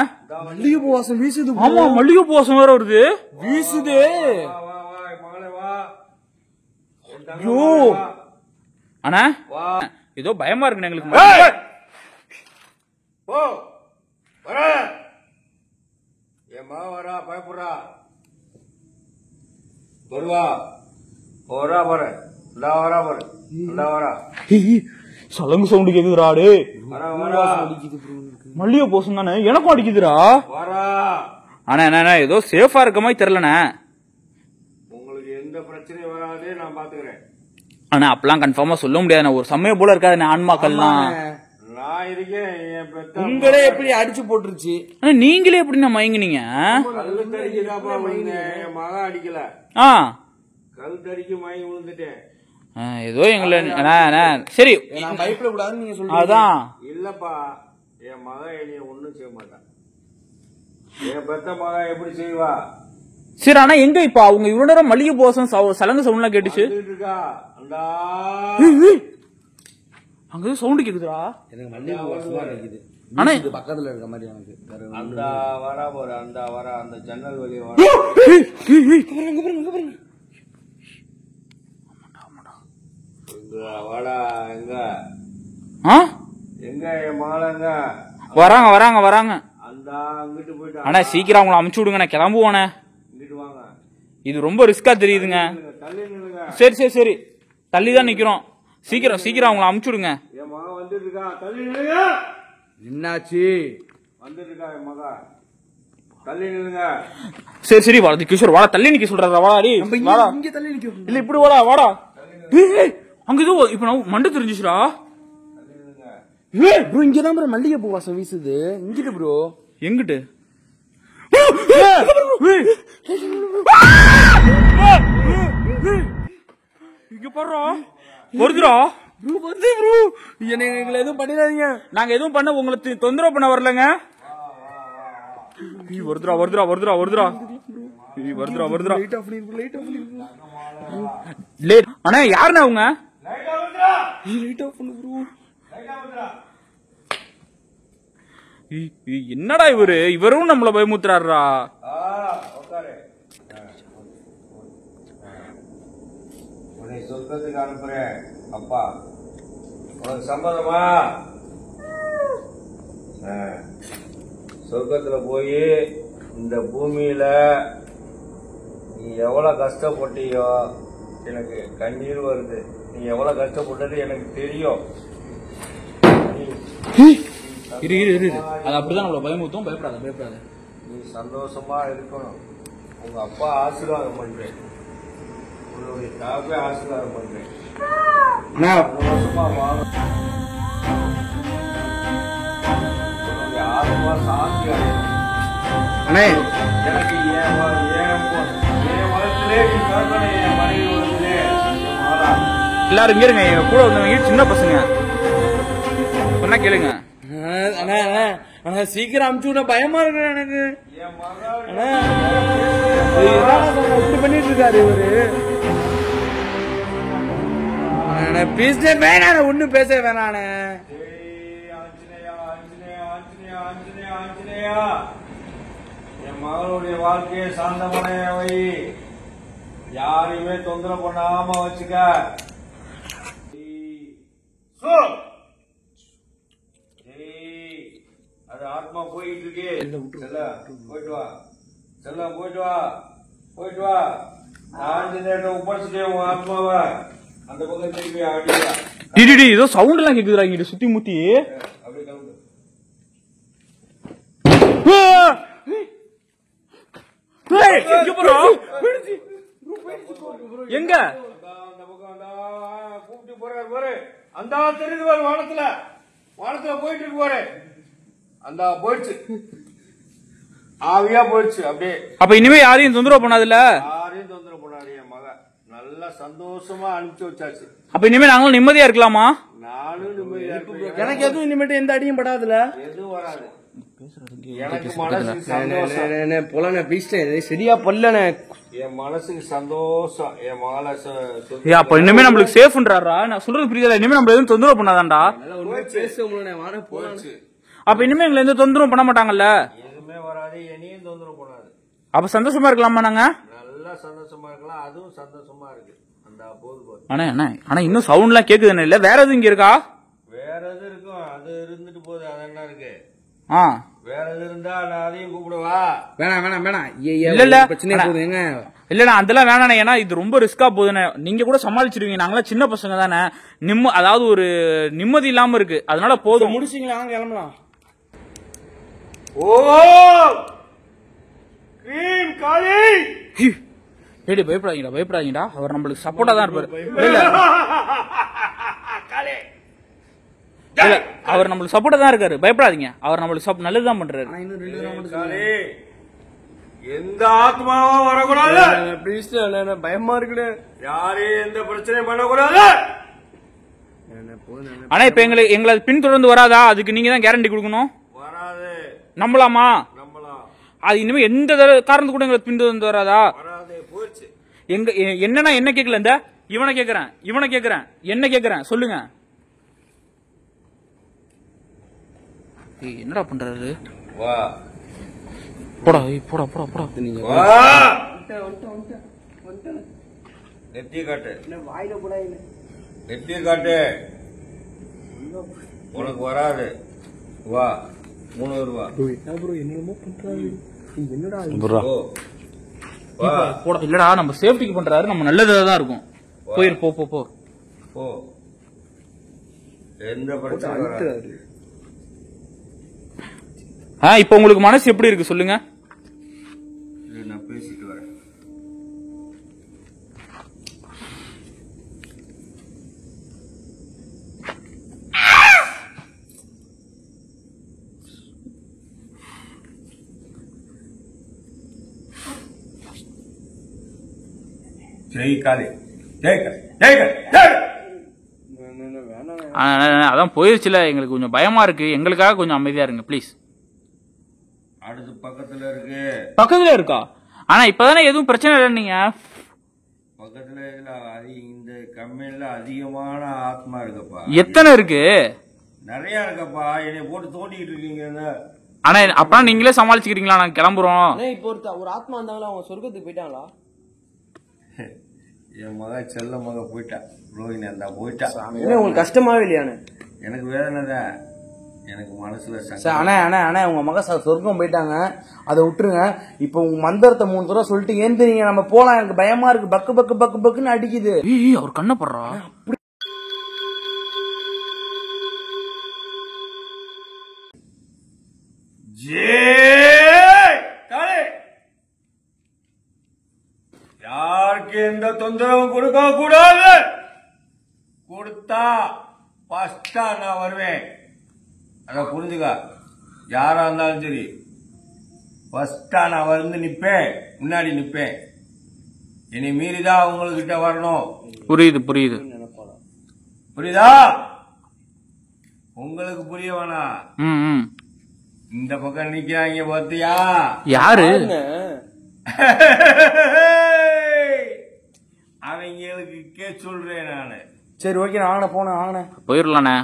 மல்லிகைப்பூ வாசம் வீசுது. ஆமா, மல்லிகைப்பூ வாசம் வேற வருது, வீசுது. ஐயோ அண்ணா, ஏதோ பயமா இருக்கு எங்களுக்கு. என் மா வரா, பயப்படுறா, வருவா, வரா பாரு, வரா பாரு, வரா. சலங்கு சவுண்ட் கேக்குதுராடு. மல்லிகை போசம் தானே, எனக்கும் அடிக்குதுரா. ஆனா என்ன ஏதோ சேஃபா இருக்க மாதிரி தெரியலண்ணே. உங்களுக்கு எந்த பிரச்சனையும் வராது, நான் பாத்துக்கிறேன். ஆனா அப்பெல்லாம் கன்ஃபார்மா சொல்ல முடியாது, ஒரு சமயம் போல இருக்காது ஆன்மாக்கள்லாம். நான் இருக்கேன். என் பெத்த உங்களே எப்படி அடிச்சு போட்டுருச்சு. ஆனா நீங்களே எப்படி நான் மயங்குனீங்க? என் மகன் அடிக்கல, கழுத்தடிக்கு மயங்கி விழுந்துட்டேன். ஏதோ எங்களை சரி பயப்படக்கூடாதுன்னு நீங்க சொல்றீங்க. அதான் இல்லப்பா, என் மகன் என்னைய ஒண்ணும் செய்ய மாட்டான். என் பெத்த மகன் எப்படி செய்வா? சரி, ஆனா எங்க இப்ப அவங்க இவ்வளவு நேரம் மல்லிகை போசம் சலங்கு சவுண்ட் எல்லாம் கேட்டுச்சு. அங்க சவுண்ட் கேக்குதுடா. எனக்கு மல்லிகை வாசமா இருக்குது. ஆனா இது பக்கத்துல இருக்க மாதிரி எனக்கு. அந்த வரா போற, அந்த வரா, அந்த ஜன்னல் வழியா வர. வாடா, எங்க எங்க என் மாலங்க வராங்க வராங்க வராங்க. அந்த அங்கிட்டு போயிட்டு. ஆனா சீக்கிரம் அவங்கள அமுச்சு விடுங்க, நான் கிளம்புவானே. இங்கிட்டு வாங்க, இது ரொம்ப ரிஸ்கா தெரியுதுங்க. தள்ளி நில்லுங்க. சரி சரி சரி, தள்ளிதான் நிக்கிறோம். சீக்கிரம் சீக்கிரம் அவங்கள அமுச்சு விடுங்க. என் மகன் வந்துட்டு இருக்கா, தள்ளி நில்லுங்க. என்னாச்சு? வந்துட்டு இருக்கா என் மகன், தள்ளி நில்லுங்க. சரி சரி, வாடா கிஷோர், வாடா தள்ளி நிக்க சொல்றா. வாடா வாடா, இங்க தள்ளி நிக்க. இல்ல இப்படி வாடா வாடா. அங்க ஏதோ இப்ப நான் மண்டை தெரிஞ்சுச்சுடா. ப்ரோ இங்கதான் ப்ரோ மல்லிகை பூ வாசம் வீசுது. இங்கிட்டு ப்ரோ. எங்கிட்டு? இங்க பாருடா, வருதுடா. எங்களை எதுவும் பண்ணிடாதீங்க. நாங்க எதுவும் பண்ண உங்களுக்கு தொந்தரவு பண்ண வரலங்க. வருதுடா வருதுடா வருதுடா வருதுடா வருதுடா வருதுடா. லேட் அண்ணா, யாருண்ணா அவங்க? என்னடா இவரும் நம்மள பயமுத்துறாருடா. உன்னை சொர்க்கத்துக்கு அனுப்புறேன் அப்பா, உனக்கு சம்மதமா? சொர்க்கத்துல போய் இந்த பூமியில நீ எவ்வளவு கஷ்டப்பட்டியோ எனக்கு கண்ணீர் வருது. நீ எவ்வளவு கஷ்டப்பட்டது எனக்கு தெரியும். இரு இரு இரு, அது அப்படிதான் நம்மள பயமுத்தும். பயப்படாத பயப்படாத. நீ சந்தோஷமா இருக்கணும். உங்க அப்பா ஆசீர்வாதம் பண்றேன், உன்னுடைய தாப்பே ஆசீர்வாதம் பண்றேன். சந்தோஷமா வாங்க. உன்னுடைய ஆத்மா சாந்தி அடையணும். எனக்கு என் வளர்த்து எல்லாரும் இங்க இருங்க, எங்க கூட வந்தவங்க சின்ன பசங்க, சொன்னா கேளுங்க. ஆனா சீக்கிரம் அமுச்சு விட பயமா இருக்கு எனக்கு. இப்படி பண்ணிட்டு இருக்காரு இவரு. பேச வேணாம், ஒண்ணும் பேச வேணானே. என் மகளுடைய வாழ்க்கையை சாந்தமான வை, யாரையுமே தொந்தரவு பண்ணாம வச்சுக்க. அது ஆத்மா போயிட்டு இருக்கு. போயிட்டு வா செல்லம், போயிட்டு வா, போயிட்டு வா. ஆஞ்சநேயர்கிட்ட ஒப்படைச்சிட்டேன் உன் ஆத்மாவை. அந்த பக்கம் திருப்பி அடியா. டிடி ஏதோ சவுண்ட் எல்லாம் கேக்குதுடா இங்க சுத்தி முத்தி. அப்படி கிளம்பு. எங்க அந்த பக்கம் கூப்பிட்டு போறாரு பாரு. அந்த தெரியுது பாரு, வானத்துல வானத்துல போயிட்டு இருக்கு பாரு. அந்த போயிடுச்சு, ஆவியா போயிடுச்சு அப்படியே. அப்ப இனிமே யாரையும் தொந்தரவு பண்ணாதுல்ல? யாரையும் தொந்தரவு பண்ணாரு. என் மக நல்லா சந்தோஷமா அனுப்பிச்சு வச்சாச்சு. அப்ப இனிமே நாங்களும் நிம்மதியா இருக்கலாமா? நானும் நிம்மதியா இருப்பேன். எனக்கு எதுவும் இனிமேட்டு எந்த அடியும் படாதுல, எதுவும் வராது. எனக்கு மனசுக்கு சந்தோஷம். போல பேசிட்டேன், சரியா பல்லனே. என் மனசுக்கு சந்தோஷம். என் மகளை அப்ப இனிமே நம்மளுக்கு சேஃப்ன்றாரா? நான் சொல்றது புரியுதா? இனிமே நம்ம எதுவும் தொந்தரவு பண்ணாதான்டா. போயிடுச்சு. அப்ப இனிமே எங்களை எந்த தொந்தரவும் பண்ண மாட்டாங்கல்ல? எதுவுமே வராது, என்னையும் தொந்தரவு பண்ணாது. அப்ப சந்தோஷமா இருக்கலாமா நாங்க? நல்லா சந்தோஷமா இருக்கலாம். அதுவும் சந்தோஷமா இருக்கு. அந்த போது ஆனா இன்னும் சவுண்ட் எல்லாம் கேக்குது இல்ல? வேற எதுவும் இங்க இருக்கா? வேற எது இருக்கும், அது இருந்துட்டு போகுது. அது என்ன இருக்கு? வேற எது இருந்தா நான் அதையும் கூப்பிடுவா. வேணாம் வேணாம் வேணாம். இல்ல பிரச்சனை போகுதுங்க. இல்லண்ணா அதெல்லாம் வேணாண்ணே, ஏன்னா இது ரொம்ப ரிஸ்கா போகுதுண்ணே. நீங்க கூட சமாளிச்சிருவீங்க, நாங்களாம் சின்ன பசங்க தானே. அதாவது ஒரு நிம்மதி இல்லாம இருக்கு, அதனால போதும். முடிச்சிங்களா? கிளம்பலாம். ஓ கிரீம் காளி. ஏடி பயப்படாதீங்கடா, பயப்படாதீங்கடா. அவர் நம்மளுக்கு சப்போர்ட்டா தான் இருப்பாரு. இல்ல அவர் நம்மளுக்கு சப்போர்ட்டா தான் இருக்காரு, பயப்படாதீங்க. அவர் நம்மளுக்கு நல்லதுதான் பண்றாரு. எந்த ஆத்மாவும் வரக்கூடாது. பயமா இருக்குல்ல, யாரையும் எந்த பிரச்சனையும் பண்ணக்கூடாது. ஆனா இப்ப எங்களை பின்தொடர்ந்து வராதா? அதுக்கு நீங்க தான் கேரண்டி கொடுக்கணும். வராது. நம்பலாமா? நம்பலாம். அது இனிமே எந்த காரணத்து கூட எங்களை பின்தொடர்ந்து வராதா? வராது. போயிடுச்சு. என்னன்னா என்ன கேட்கல, இந்த இவனை கேக்குறேன் என்ன கேக்குறேன் சொல்லுங்க. என்னடா பண்றாரு? வா போடா போடா போடா போடா. நெத்திய காட்டு, நெத்திய காட்டு. உனக்கு வராது. வா 300 ரூபா. என்னமோ பண்றாரு. என்னடா போடா. இல்லடா நம்ம சேஃப்டிக்கு பண்றாரு, நம்ம நல்லதா தான் இருக்கும். போயிரு, போ போ போ போ. எந்த பிரச்சனை வராது. இப்ப உங்களுக்கு மனசு எப்படி இருக்கு சொல்லுங்க? நான் பேசிட்டு வரேன். ஜெய் காளி, ஜெய் காளி, ஜெய் காளி, ஜெய். அதான் போயிருச்சுல, எங்களுக்கு கொஞ்சம் பயமா இருக்கு. எங்களுக்காக கொஞ்சம் அமைதியா இருங்க ப்ளீஸ். அடுத்து பக்கத்துல இருக்கு. பக்கத்துல இருக்கா? ஆனா இப்பதானே எதுவும் பிரச்சனை இல்லை. நீங்க பக்கத்துல இந்த கம்பெனில அதிகமான ஆத்மா இருக்குப்பா. எத்தனை இருக்கு? நிறைய இருக்கப்பா. என்னை போட்டு தோண்டிட்டு இருக்கீங்க. ஆனா அப்பா நீங்களே சமாளிச்சுக்கிறீங்களா? நாங்க கிளம்புறோம். இப்போ ஒரு ஆத்மா இருந்தாங்களா, அவங்க சொர்க்கத்துக்கு போயிட்டாங்களா? என் மக செல்ல மக போயிட்டா, ரோஹிணி அந்த போயிட்டா. உங்களுக்கு கஷ்டமாவே இல்லையானு? எனக்கு வேதனை தான். எனக்கு மனசுல அண்ணா உங்க மக சொர்க்கம் போயிட்டாங்க, அதை விட்டுருங்க. இப்ப உங்க மந்திரத்தை 3 தடவை சொல்லிட்டு ஏந்திரீங்க, நம்ம போலாம். எனக்கு பயமா இருக்கு, பக்கு பக்கு பக்கு பக்குன்னு அடிக்குது. அவர் கண்ண படுறா. யாருக்கு எந்த தொந்தரவும் கொடுக்க கூடாது. கொடுத்தா ஃபர்ஸ்டா நான் வருவேன். அத புரிஞ்சுக்க. யாரா இருந்தாலும் சரி, ஃபர்ஸ்டா நான் வந்து நிப்பேன், முன்னாடி நிப்பேன். இனி மீறிதான் உங்ககிட்ட வரணும். புரியுது புரியுது. புரியுதா? உங்களுக்கு புரிய வேணாம். இந்த பக்கம் நிக்கிறாங்க பாத்தியா? யாரு? அவங்களுக்கு சொல்றேன் நானு. சரி ஓகே, நான் போனேன் போயிடலாண்ணே.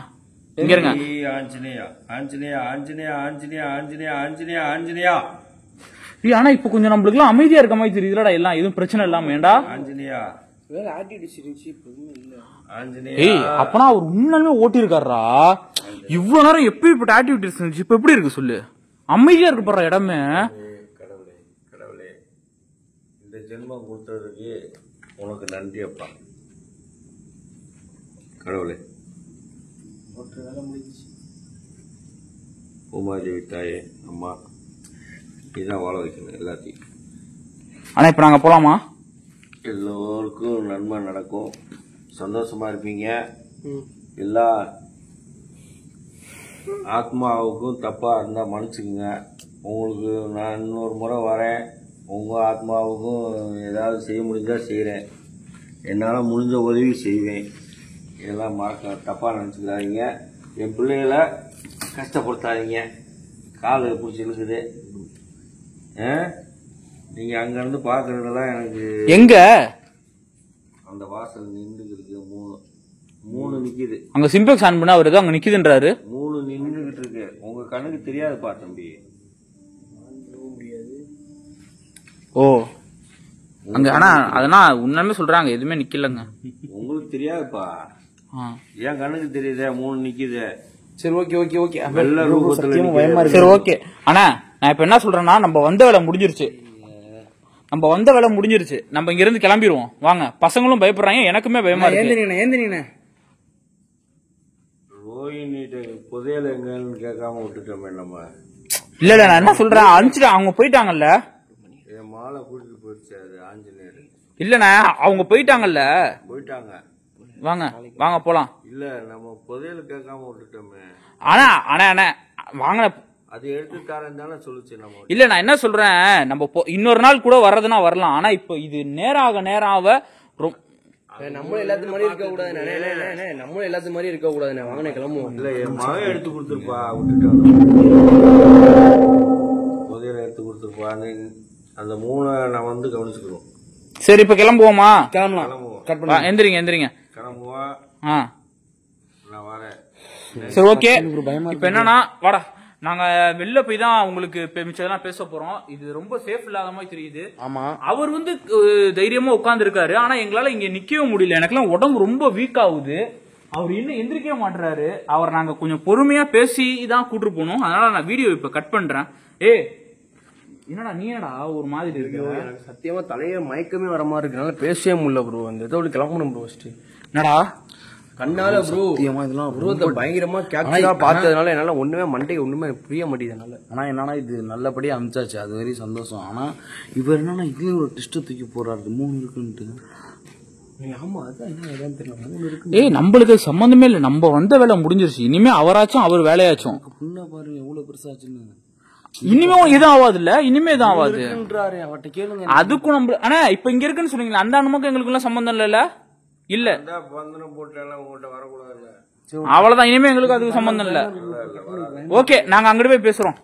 இங்க இருங்க. ஆஞ்சநேயா ஆஞ்சநேயா ஆஞ்சநேயா ஆஞ்சநேயா ஆஞ்சநேயா ஆஞ்சநேயா ஆஞ்சநேயா. ஆனா இப்ப கொஞ்சம் நம்மளுக்கு எல்லாம் அமைதியா இருக்க மாதிரி தெரியுதுலடா, எல்லாம் எதுவும் பிரச்சனை இல்லாம. ஏண்டா ஆஞ்சநேயா வேற ஆட்டிடியூட் இருந்துச்சு, இப்ப இல்ல. ஆஞ்சநேயா. ஏய் அப்பனா அவர் உண்மையாலுமே ஓட்டி இருக்காரா? இவ்வளவு நேரம் எப்படிப்பட்ட ஆக்டிவிட்டிஸ் இருந்துச்சு, இப்ப எப்படி இருக்கு சொல்லு? அமைதியா இருக்கு போற இடமே. கடவுளே கடவுளே, இந்த ஜென்மம் கொடுத்ததுக்கு உனக்கு நன்றி அப்பா. கடவுளே பூமாதேவி தாயே அம்மா, இதான் வாழ வைக்கணும் எல்லாத்தையும். ஆனா இப்ப நாங்க போலாமா? எல்லோருக்கும் நன்மை நடக்கும், சந்தோஷமா இருப்பீங்க. எல்லா ஆத்மாவுக்கும் தப்பா இருந்தா மன்னிச்சுக்குங்க. உங்களுக்கு நான் இன்னொரு முறை வரேன், உங்க ஆத்மாவுக்கும் ஏதாவது செய்ய முடிஞ்சா செய்கிறேன். என்னால் முடிஞ்ச உதவி செய்வேன். இதெல்லாம் தப்பா நினச்சிக்கிறாதீங்க. என் பிள்ளைகளை கஷ்டப்படுத்தாதீங்க. கால் பிடிச்சி இழுக்குது. நீங்க அங்கிருந்து பாக்குறதெல்லாம் எனக்கு எங்க அந்த வாசல் நின்றுகிட்டு மூணு நிக்குது. அங்க சிம்பெக்ஸ் ஆன் பண்ணா அவர் ஏதோ அங்க நிக்குதுன்றாரு. 3 நின்றுகிட்டு இருக்கு. உங்க கண்ணுக்கு தெரியாதுப்பா தம்பி. ஓ அங்க ஆனா அதெல்லாம் உண்மையுமே சொல்றாங்க, எதுவுமே நிக்கலங்க. உங்களுக்கு தெரியாதுப்பா, என் கண்ணுக்கு தெரியுதே 3 நிக்குது. சரி ஓகே ஓகே ஓகே, வெள்ள ரூபத்துல. சரி ஓகே. ஆனா நான் இப்ப என்ன சொல்றேன்னா, நம்ம வந்த வேலை முடிஞ்சிருச்சு. நம்ம இங்க இருந்து கிளம்பிடுவோம் வாங்க. பசங்களும் பயப்படுறாங்க, எனக்குமே பயமா இருக்கு. ஏந்தினீங்க ரோஹினிட்ட புதையல எங்கன்னு கேட்காம விட்டுட்டோமே நம்ம. இல்ல நான் என்ன சொல்றேன், அனுப்பிச்சுட்டு அவங்க போயிட்டாங்கல்ல. என் மாலை கூட்டிட்டு போயிடுச்சு அது ஆஞ்சநேயர். இல்லண்ணா அவங்க போயிட்டாங்கல்ல. போயிட்டாங்க. வாங்க வாங்க போலாம். இல்ல நம்ம புதையல கேட்காம விட்டுட்டோமே. ஆனா ஆனா அண்ணா வாங்க, அது எடுத்து தரேன் தானே சொல்லுச்சு நம்ம. இல்ல நான் என்ன சொல்றேன், நம்ம இன்னொரு நாள் கூட வர்றதுன்னா வரலாம். ஆனா இப்ப இது நேராக நம்மளும் எல்லாத்து மாதிரி இருக்க கூடாது. நம்மளும் எல்லாத்து மாதிரி இருக்க கூடாது. வாங்க கிளம்புவோம். இல்ல என் மகன் எடுத்து கொடுத்துருப்பா, விட்டுட்டான். புதையல எடுத்து கொடுத்துருப்பான்னு அந்த 3 நான் வந்து கவனிச்சுக்கிறோம். சரி இப்ப கிளம்புவோமா? கிளம்பலாம். எந்திரிங்க. கிளம்புவா. நான் வரேன். சரி ஓகே. இப்ப என்னன்னா வாடா, நாங்க வெளில போய் தான் உங்களுக்கு மிச்சதெல்லாம் பேச போறோம். இது ரொம்ப சேஃப் இல்லாத மாதிரி தெரியுது. ஆமா, அவர் வந்து தைரியமா உட்கார்ந்து இருக்காரு. ஆனா எங்களால இங்க நிக்கவே முடியல. எனக்கெல்லாம் உடம்பு ரொம்ப வீக் ஆகுது. அவர் இன்னும் எந்திரிக்கவே மாட்டுறாரு. அவர் நாங்க கொஞ்சம் பொறுமையா பேசி தான் கூட்டு போனோம். அதனால நான் வீடியோ இப்ப கட் பண்றேன். என்னடா நீ என்னடா ஒரு மாதிரி இருக்கு? எனக்கு சத்தியமா தலைய மயக்கமே வர மாதிரி இருக்கனால பேசவே முடியல ப்ரோ. அந்த இதோட கிளம்பணும் ப்ரோ. ஃபர்ஸ்ட் என்னடா கண்ணால ப்ரோ இதெல்லாம் உருவத்தை பயங்கரமா கேப்சரா பார்த்ததுனால என்னால ஒண்ணுமே புரிய மாட்டேங்குது. ஆனா என்னன்னா இது நல்லபடியா அனுப்பிச்சாச்சு, அது வரையும் சந்தோஷம். ஆனா இவர் என்னன்னா இதுலயும் ஒரு டிஸ்ட் தூக்கி போறாரு, 3 இருக்குன்ட்டு. ஆமா அதான் என்ன தெரியல, 3 இருக்கு. நம்மளுக்கு சம்பந்தமே இல்ல, நம்ம வந்த வேலை முடிஞ்சிருச்சு. இனிமே அவராச்சும் அவர் வேலையாச்சும். புண்ணா பாருங்க எவ்வளவு பெருசாச்சுன்னு. இனிமே எதுவும் ஆகாது இல்ல, இனிமே தான் ஆகாது. அவட்ட கேளுங்க. அதுக்கும் நம்ம ஆனா இப்ப இங்க இருக்குன்னு சொன்னீங்களா, அந்த அனுமக்கும் எங்களுக்கு எல்லாம் சம்பந்தம் இல்ல. இல்ல பந்தனம் போட்டெல்லாம் உங்கள்கிட்ட வரக்கூடாது. அவ்வளவுதான். இனிமே எங்களுக்கு அதுக்கு சம்பந்தம் இல்ல. ஓகே நாங்க அங்கிட்டு போய் பேசுறோம்.